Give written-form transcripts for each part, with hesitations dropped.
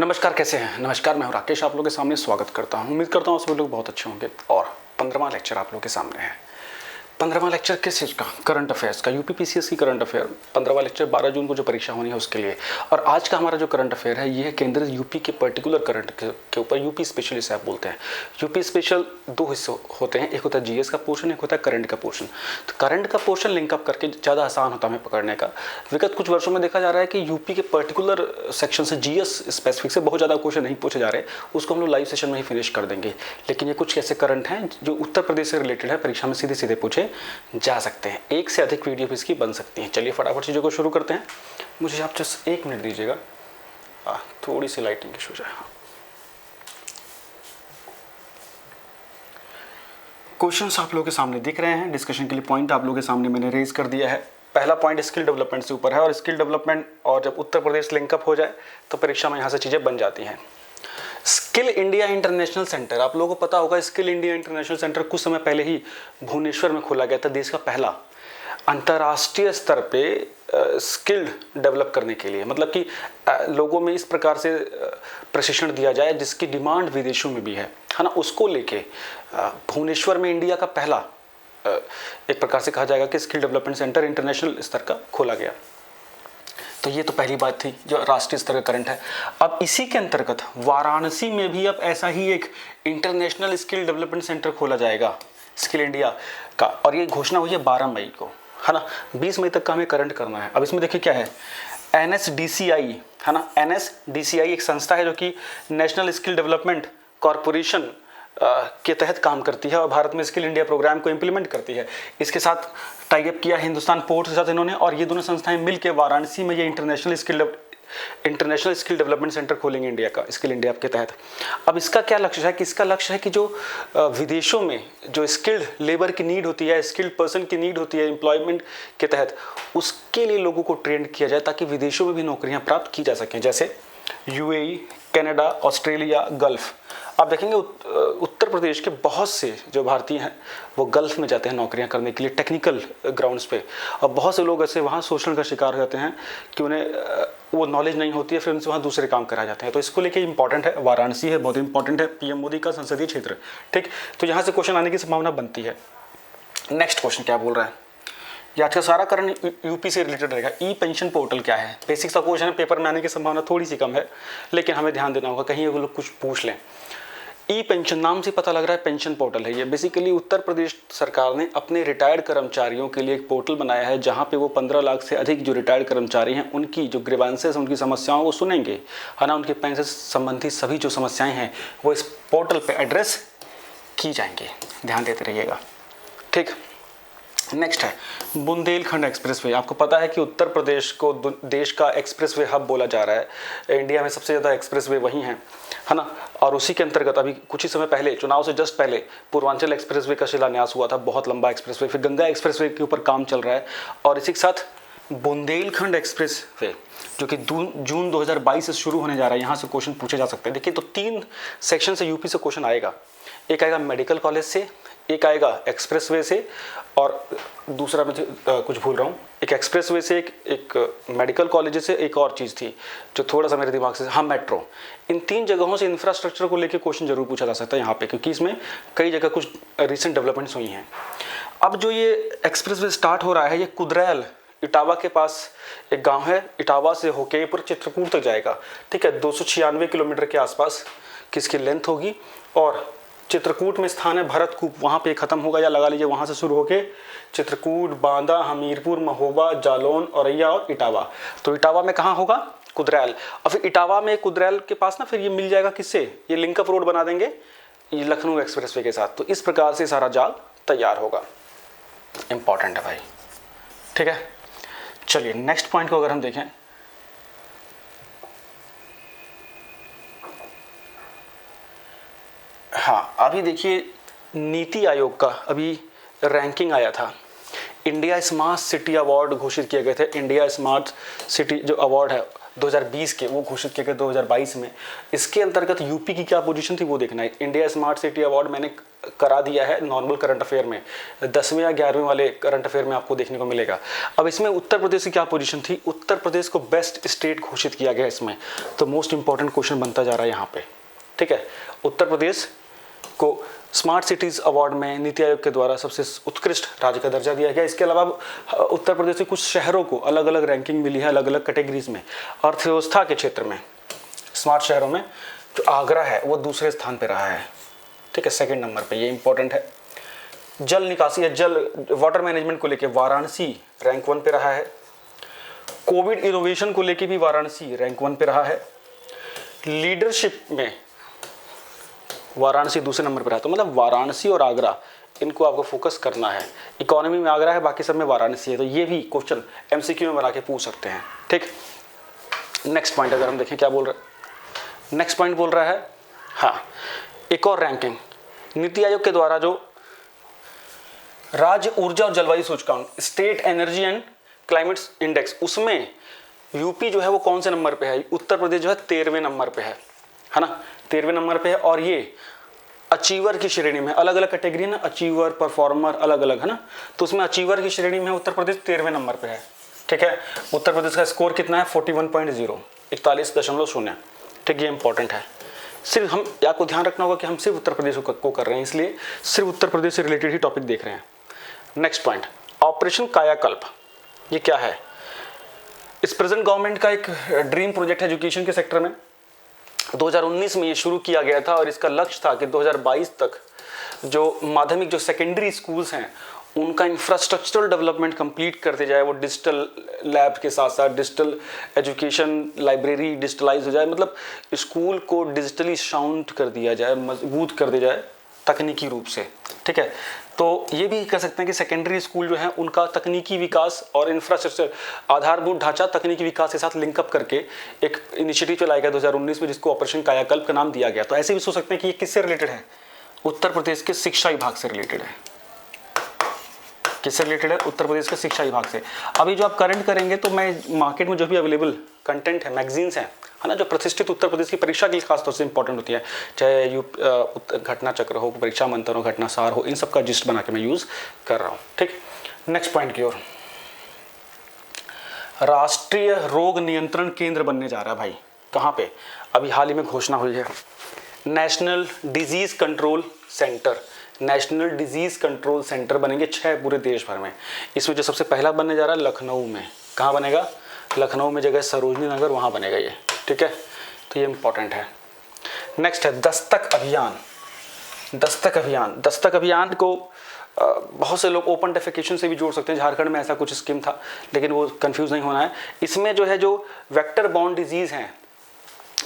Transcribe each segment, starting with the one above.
नमस्कार, कैसे हैं? नमस्कार, मैं हूं राकेश, आप लोगों के सामने स्वागत करता हूं। उम्मीद करता हूं सभी लोग बहुत अच्छे होंगे। और 15वां लेक्चर आप लोगों के सामने है। 15वां लेक्चर किस चीज़ का? करंट अफेयर्स का, यूपीपीसीएस की करंट अफेयर। 15वां लेक्चर 12 जून को जो परीक्षा होनी है उसके लिए। और आज का हमारा जो करंट अफेयर है ये है केंद्रित यूपी के पर्टिकुलर करंट के ऊपर। यूपी स्पेशल इसे आप बोलते हैं। यूपी स्पेशल दो हिस्से होते हैं, एक होता है जीएस का पोर्शन, एक होता है करंट का पोर्शन। तो करंट का पोर्शन लिंकअप करके ज़्यादा आसान होता है हमें पकड़ने का। विगत कुछ वर्षों में देखा जा रहा है कि यूपी के पर्टिकुलर सेक्शन से जीएस स्पेसिफिक से बहुत ज़्यादा क्वेश्चन नहीं पूछे जा रहे, उसको हम लोग लाइव सेशन में ही फिनिश कर देंगे। लेकिन ये कुछ ऐसे करंट हैं जो उत्तर प्रदेश से रिलेटेड है, परीक्षा में सीधे सीधे पूछे जा सकते हैं। एक से अधिक वीडियो इसकी बन सकती हैं। चलिए फटाफट चीज़ों को शुरू करते हैं। मुझे आप जस्ट 1 मिनट दीजिएगा, थोड़ी सी लाइटिंग इशू जाए। क्वेश्चंस आप लोगों के सामने दिख रहे हैं। डिस्कशन के लिए पॉइंट आप लोगों के सामने मैंने रेज कर दिया है। पहला पॉइंट स्किल डेवलपमेंट से ऊपर है, और स्किल डेवलपमेंट और जब उत्तर प्रदेश लिंकअप हो जाए तो परीक्षा में यहाँ से चीज़ें बन जाती हैं। स्किल इंडिया इंटरनेशनल सेंटर, आप लोगों को पता होगा स्किल इंडिया इंटरनेशनल सेंटर कुछ समय पहले ही भुवनेश्वर में खोला गया था। देश का पहला अंतर्राष्ट्रीय स्तर पे स्किल्ड डेवलप करने के लिए, मतलब कि लोगों में इस प्रकार से प्रशिक्षण दिया जाए जिसकी डिमांड विदेशों में भी है ना। उसको लेके भुवनेश्वर में इंडिया का पहला एक प्रकार से कहा जाएगा कि स्किल डेवलपमेंट सेंटर इंटरनेशनल स्तर का खोला गया। तो ये तो पहली बात थी जो राष्ट्रीय स्तर का करंट है। अब इसी के अंतर्गत वाराणसी में भी अब ऐसा ही एक इंटरनेशनल स्किल डेवलपमेंट सेंटर खोला जाएगा स्किल इंडिया का, और ये घोषणा हुई है 12 मई को, है ना। 20 मई तक का हमें करंट करना है। अब इसमें देखिए क्या है, NSDCI है ना। NSDCI एक संस्था है जो कि नेशनल स्किल डेवलपमेंट कॉरपोरेशन के तहत काम करती है और भारत में स्किल इंडिया प्रोग्राम को इम्प्लीमेंट करती है। इसके साथ टाई अप किया हिंदुस्तान पोर्ट्स के साथ इन्होंने, और ये दोनों संस्थाएं मिलकर वाराणसी में ये इंटरनेशनल स्किल डेवलपमेंट सेंटर खोलेंगे इंडिया का, स्किल इंडिया के तहत। अब इसका क्या लक्ष्य है कि इसका लक्ष्य है कि जो विदेशों में जो स्किल्ड लेबर की नीड होती है, स्किल्ड पर्सन की नीड होती है एम्प्लॉयमेंट के तहत, उसके लिए लोगों को ट्रेन किया जाए ताकि विदेशों में भी नौकरियां प्राप्त की जा सकें, जैसे UAE, कनाडा, ऑस्ट्रेलिया, गल्फ। आप देखेंगे उत्तर प्रदेश के बहुत से जो भारतीय हैं वो गल्फ में जाते हैं नौकरियां करने के लिए टेक्निकल ग्राउंड्स पे, और बहुत से लोग ऐसे वहाँ शोषण का शिकार हो जाते हैं कि उन्हें वो नॉलेज नहीं होती है, फिर उनसे वहाँ दूसरे काम कराए जाते हैं। तो इसको लेके इंपॉर्टेंट है, वाराणसी है, बहुत इंपॉर्टेंट है, PM मोदी का संसदीय क्षेत्र, ठीक। तो यहाँ से क्वेश्चन आने की संभावना बनती है। नेक्स्ट क्वेश्चन क्या बोल रहा है, ये आज का सारा करंट यूपी से रिलेटेड रहेगा। ई पेंशन पोर्टल क्या है? बेसिक सा क्वेश्चन है, पेपर में आने की संभावना थोड़ी सी कम है, लेकिन हमें ध्यान देना होगा कहीं वो लोग कुछ पूछ लें। ई पेंशन नाम से पता लग रहा है पेंशन पोर्टल है ये। बेसिकली उत्तर प्रदेश सरकार ने अपने रिटायर्ड कर्मचारियों के लिए एक पोर्टल बनाया है जहां पे वो 15 लाख से अधिक जो रिटायर्ड कर्मचारी हैं उनकी जो ग्रीवेंसेस, उनकी समस्याओं को सुनेंगे, है ना। उनके पेंशन संबंधी सभी जो समस्याएं हैं वो इस पोर्टल पर एड्रेस की जाएंगी। ध्यान देते रहिएगा, ठीक। नेक्स्ट है बुंदेलखंड एक्सप्रेसवे। आपको पता है कि उत्तर प्रदेश को देश का एक्सप्रेसवे हब बोला जा रहा है। इंडिया में सबसे ज़्यादा एक्सप्रेसवे वही हैं, है ना। और उसी के अंतर्गत अभी कुछ ही समय पहले, चुनाव से जस्ट पहले, पूर्वांचल एक्सप्रेसवे का शिलान्यास हुआ था, बहुत लंबा एक्सप्रेसवे। फिर गंगा एक्सप्रेसवे के ऊपर काम चल रहा है, और इसी के साथ बुंदेलखंड एक्सप्रेसवे जो कि जून 2022 से शुरू होने जा रहा है। यहाँ से क्वेश्चन पूछे जा सकते हैं। देखिए, तो 3 सेक्शन से यूपी से क्वेश्चन आएगा। एक आएगा मेडिकल कॉलेज से, एक आएगा एक्सप्रेसवे से, और दूसरा मैं कुछ भूल रहा हूँ, एक एक्सप्रेसवे से, एक मेडिकल कॉलेज से, एक और चीज़ थी जो थोड़ा सा मेरे दिमाग से, हाँ, मेट्रो। इन 3 जगहों से इंफ्रास्ट्रक्चर को लेकर क्वेश्चन जरूर पूछा जा सकता है यहाँ पे, क्योंकि इसमें कई जगह कुछ रिसेंट डेवलपमेंट्स हुई हैं। अब जो ये एक्सप्रेसवे स्टार्ट हो रहा है, ये कुदरैल इटावा के पास एक गाँव है, इटावा से होके ये पूरा चित्रकूट तक जाएगा, ठीक है। 296 किलोमीटर के आसपास किसकी लेंथ होगी, और चित्रकूट में स्थान है भरतकूप, वहाँ पे ख़त्म होगा, या लगा लीजिए वहाँ से शुरू होके चित्रकूट, बांदा, हमीरपुर, महोबा, जालौन, औरैया और इटावा। तो इटावा में कहाँ होगा? कुदरैल। और फिर इटावा में कुदरैल के पास ना फिर ये मिल जाएगा किससे, ये लिंकअप रोड बना देंगे ये लखनऊ एक्सप्रेसवे के साथ। तो इस प्रकार से सारा जाल तैयार होगा। इंपॉर्टेंट है भाई, ठीक है। चलिए नेक्स्ट पॉइंट को अगर हम देखें, हाँ, अभी देखिए नीति आयोग का अभी रैंकिंग आया था। इंडिया स्मार्ट सिटी अवार्ड घोषित किए गए थे। इंडिया स्मार्ट सिटी जो अवार्ड है 2020 के, वो घोषित किए गए 2022 में। इसके अंतर्गत यूपी की क्या पोजीशन थी वो देखना है। इंडिया स्मार्ट सिटी अवार्ड मैंने करा दिया है नॉर्मल करंट अफेयर में, 10वें या 11वें वाले करंट अफेयर में आपको देखने को मिलेगा। अब इसमें उत्तर प्रदेश की क्या पोजीशन थी, उत्तर प्रदेश को बेस्ट स्टेट घोषित किया गया इसमें। तो मोस्ट इंपॉर्टेंट क्वेश्चन बनता जा रहा है यहाँ पे, ठीक है। उत्तर प्रदेश को स्मार्ट सिटीज़ अवार्ड में नीति आयोग के द्वारा सबसे उत्कृष्ट राज्य का दर्जा दिया गया। इसके अलावा उत्तर प्रदेश के कुछ शहरों को अलग अलग रैंकिंग मिली है, अलग अलग कैटेगरीज में। अर्थव्यवस्था के क्षेत्र में स्मार्ट शहरों में जो आगरा है वो दूसरे स्थान पर रहा है, ठीक है, सेकंड नंबर पे, ये इंपॉर्टेंट है। जल निकासी या जल वाटर मैनेजमेंट को लेके वाराणसी रैंक 1 पे रहा है। कोविड इनोवेशन को लेके भी वाराणसी रैंक 1 पे रहा है। लीडरशिप में वाराणसी दूसरे नंबर पर रहा है। तो मतलब वाराणसी और आगरा, इनको आपको फोकस करना है। इकोनॉमी में आगरा है, बाकी सब में वाराणसी है। तो ये भी क्वेश्चन एमसीक्यू में बना के पूछ सकते हैं, ठीक। नेक्स्ट पॉइंट अगर हम देखें क्या बोल रहा है, नेक्स्ट पॉइंट बोल रहा है, हाँ, एक और रैंकिंग नीति आयोग के द्वारा जो राज्य ऊर्जा और जलवायु सूचकांक, state energy and climate index, उसमें यूपी जो है वो कौन से नंबर पे है, उत्तर प्रदेश जो है 13वें नंबर पे है ना, 13वें नंबर पे है। और ये अचीवर की श्रेणी में, अलग अलग कैटेगरी है ना, अचीवर, परफॉर्मर, अलग अलग है ना, तो उसमें अचीवर की श्रेणी में उत्तर प्रदेश 13वें नंबर पे है, ठीक है। उत्तर प्रदेश का स्कोर कितना है, 41.0, 41.0, ठीक, ये इंपॉर्टेंट है। सिर्फ हम आपको ध्यान रखना होगा कि हम सिर्फ उत्तर प्रदेश को कर रहे हैं, इसलिए सिर्फ उत्तर प्रदेश से रिलेटेड ही टॉपिक देख रहे हैं। नेक्स्ट पॉइंट, ऑपरेशन कायाकल्प, ये क्या है। इस प्रेजेंट गवर्नमेंट का एक ड्रीम प्रोजेक्ट है एजुकेशन के सेक्टर में। 2019 में ये शुरू किया गया था और इसका लक्ष्य था कि 2022 तक जो माध्यमिक, जो सेकेंडरी स्कूल्स हैं, उनका इंफ्रास्ट्रक्चरल डेवलपमेंट कंप्लीट करते जाए। वो डिजिटल लैब के साथ साथ डिजिटल एजुकेशन लाइब्रेरी डिजिटलाइज हो जाए, मतलब स्कूल को डिजिटली साउंड कर दिया जाए, मजबूत कर दिया जाए तकनीकी रूप से, ठीक है। तो ये भी कह सकते हैं कि सेकेंडरी स्कूल जो है उनका तकनीकी विकास और इंफ्रास्ट्रक्चर, आधारभूत ढांचा तकनीकी विकास के साथ लिंकअप करके एक इनिशिएटिव चलाया गया 2019 में, जिसको ऑपरेशन कायाकल्प का नाम दिया गया। तो ऐसे भी सोच सकते हैं कि ये किससे रिलेटेड है, उत्तर प्रदेश के शिक्षा विभाग से रिलेटेड है। किससे रिलेटेड है, उत्तर प्रदेश के शिक्षा विभाग से। अभी जो आप करंट करेंगे तो मैं मार्केट में जो भी अवेलेबल कंटेंट है, मैगजीन्स हैं, है ना, जो प्रतिष्ठित उत्तर प्रदेश की परीक्षा के लिए खासतौर से इंपॉर्टेंट होती है, चाहे घटना चक्र हो, परीक्षा मंथन हो, घटना सार हो, इन सब का जिस्ट बना के मैं यूज़ कर रहा हूँ, ठीक। नेक्स्ट पॉइंट की ओर, राष्ट्रीय रोग नियंत्रण केंद्र बनने जा रहा है भाई। कहाँ पे, अभी हाल ही में घोषणा हुई है, national disease control centre, national disease control centre बनेंगे 6 पूरे देश भर में। इसमें जो सबसे पहला बनने जा रहा है लखनऊ में। कहाँ बनेगा, लखनऊ में जगह सरोजनी नगर, वहाँ बनेगा ये, ठीक है। तो ये इंपॉर्टेंट है। नेक्स्ट है दस्तक अभियान। दस्तक अभियान, दस्तक अभियान को बहुत से लोग ओपन डेफिकेशन से भी जोड़ सकते हैं। झारखंड में ऐसा कुछ स्कीम था, लेकिन वो कंफ्यूज नहीं होना है। इसमें जो है जो वेक्टर बॉर्न डिजीज़ हैं,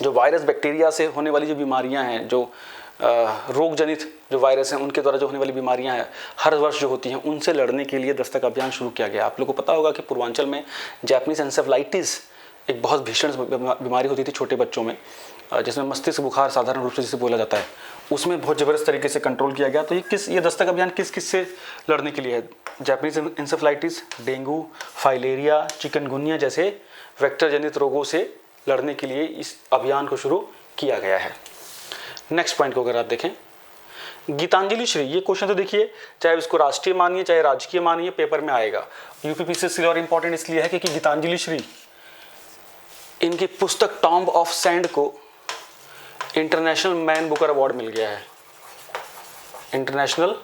जो वायरस बैक्टीरिया से होने वाली जो बीमारियां हैं, जो रोग जनित जो वायरस हैं उनके द्वारा जो होने वाली बीमारियां हैं हर वर्ष जो होती हैं, उनसे लड़ने के लिए दस्तक अभियान शुरू किया गया। आप लोगों को पता होगा कि पूर्वांचल में जैपनीज एन्सेफेलाइटिस एक बहुत भीषण बीमारी होती थी छोटे बच्चों में, जिसमें मस्तिष्क बुखार साधारण रूप से जिसे बोला जाता है, उसमें बहुत ज़बरदस्त तरीके से कंट्रोल किया गया। तो ये दस्तक अभियान किस किस से लड़ने के लिए है, Japanese encephalitis, dengue, filaria, chikungunya जैसे वेक्टर जनित रोगों से लड़ने के लिए इस अभियान को शुरू किया गया है। नेक्स्ट पॉइंट को अगर आप देखें, गीतांजलि श्री, ये क्वेश्चन तो देखिए, चाहे इसको राष्ट्रीय मानिए चाहे राजकीय मानिए, पेपर में आएगा। यूपीपीसीएससी और इंपॉर्टेंट इसलिए है क्योंकि गीतांजलि श्री, इनकी पुस्तक टॉम्ब ऑफ सैंड को इंटरनेशनल मैन बुकर अवार्ड मिल गया है। इंटरनेशनल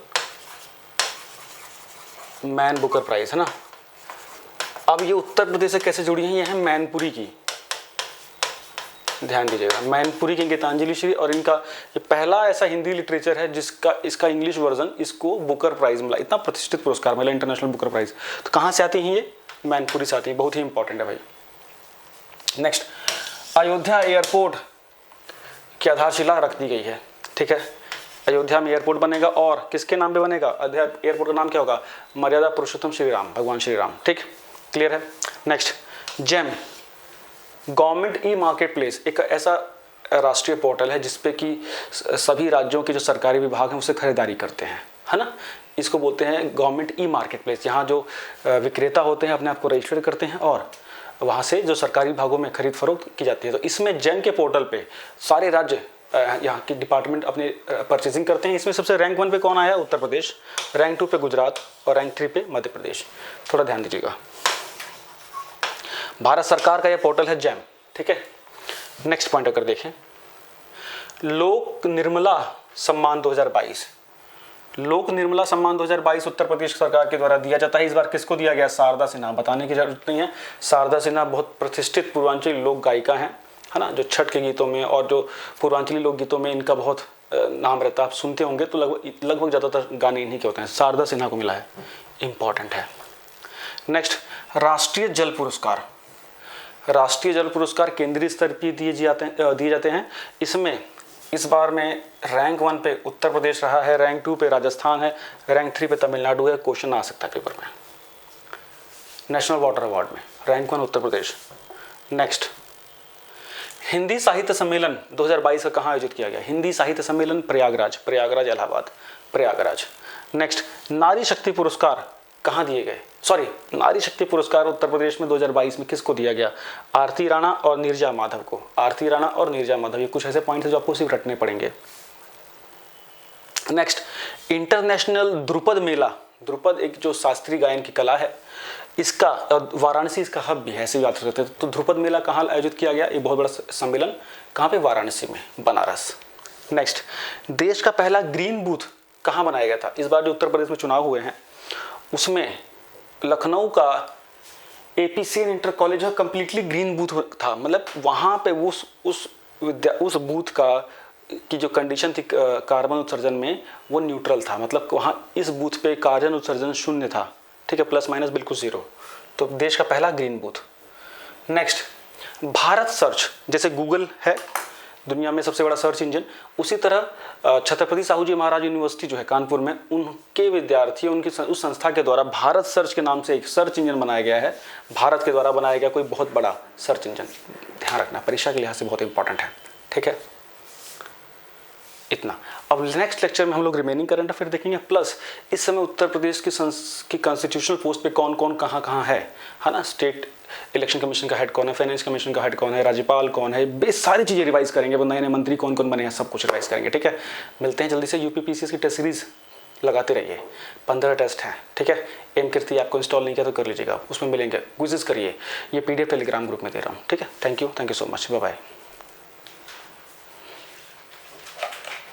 मैन बुकर प्राइज है ना। अब ये उत्तर प्रदेश से कैसे जुड़ी हैं, ये है मैनपुरी की, ध्यान दीजिएगा, मैनपुरी की गीतांजलि श्री। और इनका ये पहला ऐसा हिंदी लिटरेचर है जिसका इसका इंग्लिश वर्जन इसको बुकर प्राइज मिला। इतना प्रतिष्ठित पुरस्कार मिला, इंटरनेशनल बुकर प्राइज। तो कहाँ से आती हैं ये, मैनपुरी से आती है, बहुत ही इंपॉर्टेंट है भाई। नेक्स्ट, अयोध्या एयरपोर्ट की आधारशिला रख दी गई है, ठीक है। अयोध्या में एयरपोर्ट बनेगा और किसके नाम पे बनेगा, अयोध्या एयरपोर्ट का नाम क्या होगा, मर्यादा पुरुषोत्तम श्री राम, भगवान श्री राम, ठीक, क्लियर है। Next, GeM government e market place, एक ऐसा राष्ट्रीय पोर्टल है जिसपे कि सभी राज्यों के जो सरकारी विभाग हैं उससे खरीदारी करते हैं, है ना। इसको बोलते हैं गवर्नमेंट ई मार्केट प्लेस, यहाँ जो विक्रेता होते हैं अपने आप को रजिस्टर करते हैं और वहाँ से जो सरकारी भागों में खरीद फरोख्त की जाती है। तो इसमें जैम के पोर्टल पे सारे राज्य यहाँ की डिपार्टमेंट अपने परचेजिंग करते हैं। इसमें सबसे रैंक 1 पे कौन आया? उत्तर प्रदेश, रैंक 2 पे गुजरात और रैंक 3 पे मध्य प्रदेश। थोड़ा ध्यान दीजिएगा, भारत सरकार का यह पोर्टल है जैम, ठीक है। नेक्स्ट पॉइंट अगर देखें, लोक निर्मला सम्मान 2022, लोक निर्मला सम्मान 2022 उत्तर प्रदेश सरकार के द्वारा दिया जाता है। इस बार किसको दिया गया? शारदा सिन्हा। बताने की जरूरत नहीं है, शारदा सिन्हा बहुत प्रतिष्ठित पूर्वांचली लोक गायिका हैं, है ना, जो छठ के गीतों में और जो पूर्वांचली लोक गीतों में इनका बहुत नाम रहता है। आप सुनते होंगे तो लगभग ज़्यादातर गाने इन्हीं के होते हैं। शारदा सिन्हा को मिला है, इंपॉर्टेंट है। नेक्स्ट, राष्ट्रीय जल पुरस्कार। राष्ट्रीय जल पुरस्कार केंद्रीय स्तर पर दिए जाते हैं। इसमें इस बार में रैंक 1 पे उत्तर प्रदेश रहा है, रैंक 2 पे राजस्थान है, रैंक 3 पे तमिलनाडु है। क्वेश्चन आ सकता है पेपर में। नेशनल वाटर अवार्ड में रैंक 1 उत्तर प्रदेश। नेक्स्ट, हिंदी साहित्य सम्मेलन 2022 का कहाँ आयोजित किया गया? हिंदी साहित्य सम्मेलन प्रयागराज, प्रयागराज इलाहाबाद, प्रयागराज। नेक्स्ट, नारी शक्ति पुरस्कार कहाँ दिए गए? सॉरी, नारी शक्ति पुरस्कार उत्तर प्रदेश में 2022 में किसको दिया गया? आरती राणा और नीरजा माधव को। आरती राणा और नीरजा माधव, ये कुछ ऐसे पॉइंट है जो आपको सिर्फ रटने पड़ेंगे। नेक्स्ट, इंटरनेशनल ध्रुपद मेला। ध्रुपद एक जो शास्त्रीय गायन की कला है, इसका वाराणसी इसका हब भी है, ऐसे याद रखते हैं। तो ध्रुपद मेला कहाँ आयोजित किया गया? ये बहुत बड़ा सम्मेलन कहाँ पे? वाराणसी में, बनारस। नेक्स्ट, देश का पहला ग्रीन बूथ कहाँ बनाया गया था? इस बार जो उत्तर प्रदेश में चुनाव हुए हैं उसमें लखनऊ का APCN इंटर कॉलेज का कंप्लीटली ग्रीन बूथ था। मतलब वहाँ पे उस बूथ का की जो कंडीशन थी कार्बन उत्सर्जन में, वो न्यूट्रल था। मतलब वहाँ इस बूथ पे कार्बन उत्सर्जन 0 था, ठीक है, प्लस माइनस बिल्कुल 0। तो देश का पहला green booth. Next, Bharat search, जैसे गूगल है दुनिया में सबसे बड़ा सर्च इंजन, उसी तरह छत्रपति साहू जी महाराज यूनिवर्सिटी जो है कानपुर में, उनके विद्यार्थी उनकी उस संस्था के द्वारा भारत सर्च के नाम से एक सर्च इंजन बनाया गया है। भारत के द्वारा बनाया गया कोई बहुत बड़ा सर्च इंजन। ध्यान रखना, परीक्षा के लिहाज से बहुत इंपॉर्टेंट है, ठीक है। इतना। अब नेक्स्ट लेक्चर में हम लोग रिमेनिंग करंट अफेयर देखेंगे, प्लस इस समय उत्तर प्रदेश की कॉन्स्टिट्यूशनल पोस्ट पे कौन कौन कहाँ है ना। स्टेट इलेक्शन कमीशन का हेड कौन है, फाइनेंस कमीशन का हेड कौन है, राज्यपाल कौन है, बेस सारी चीज़ें रिवाइज करेंगे। वो नए नए मंत्री कौन कौन बने हैं, सब कुछ रिवाइज करेंगे, ठीक है। मिलते हैं जल्दी से। UPPCS की टेस्ट सीरीज लगाते रहिए, 15 टेस्ट हैं, ठीक है। एम कीर्ति आपको इंस्टॉल नहीं किया तो कर लीजिएगा, उसमें मिलेंगे, क्विज़ेस करिए। ये PDF टेलीग्राम ग्रुप में दे रहा हूँ, ठीक है। Thank you so much, bye bye.